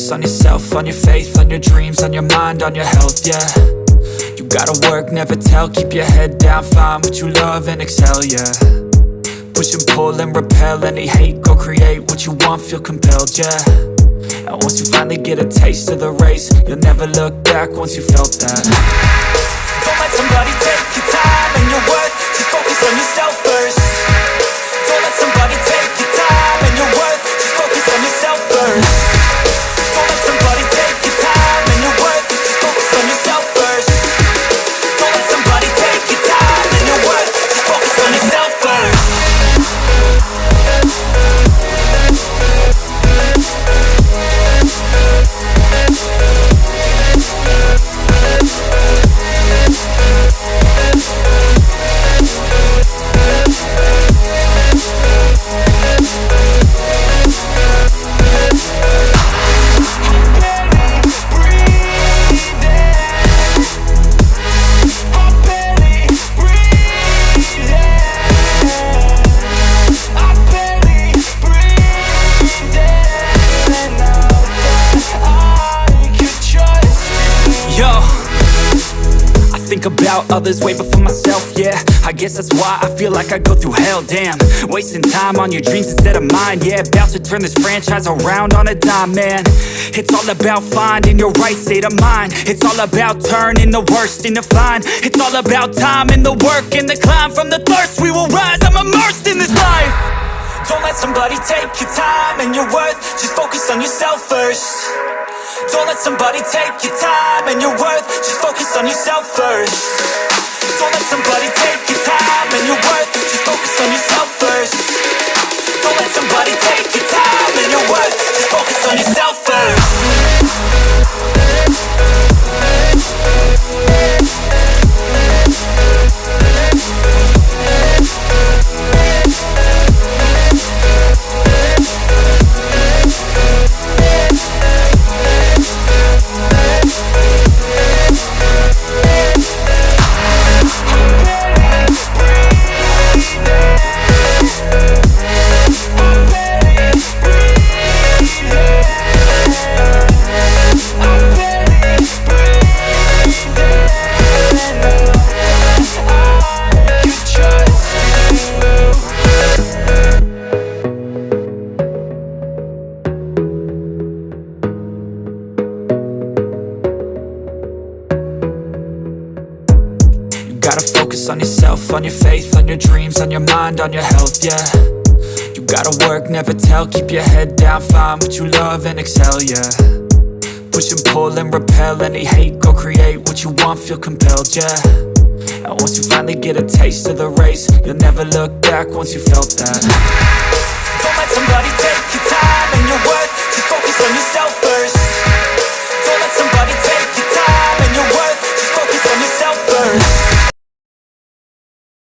focus on yourself, on your faith, on your dreams, on your mind, on your health, yeah. You gotta work, never tell, keep your head down, find what you love and excel, yeah. Push and pull and repel any hate, go create what you want, feel compelled, yeah. And once you finally get a taste of the race, you'll never look back once you felt that. Don't let somebody take your time and your worth, just focus on yourself first. Don't let somebody take your time and your worth, just focus on yourself first. Don't let somebody take your time and your worth, just focus on yourself first. Don't let somebody take your time and your worth, just focus on yourself first. About others way before myself, yeah. I guess that's why I feel like I go through hell, damn. Wasting time on your dreams instead of mine, yeah. About to turn this franchise around on a dime, man. It's all about finding your right state of mind. It's all about turning the worst into fine. It's all about time and the work and the climb. From the thirst we will rise, I'm immersed in this life. Don't let somebody take your time and your worth, just focus on yourself first. Don't let somebody take your time and your worth, just focus on yourself first. Don't let somebody take your time and your worth, just focus on yourself first. Don't let somebody take your time and your worth, just focus on yourself first. On yourself, on your faith, on your dreams, on your mind, on your health, yeah. You gotta work, never tell, keep your head down, find what you love and excel, yeah. Push and pull and repel any hate, go create what you want, feel compelled, yeah. And once you finally get a taste of the race, you'll never look back once you felt that. Don't let somebody take your time and your worth,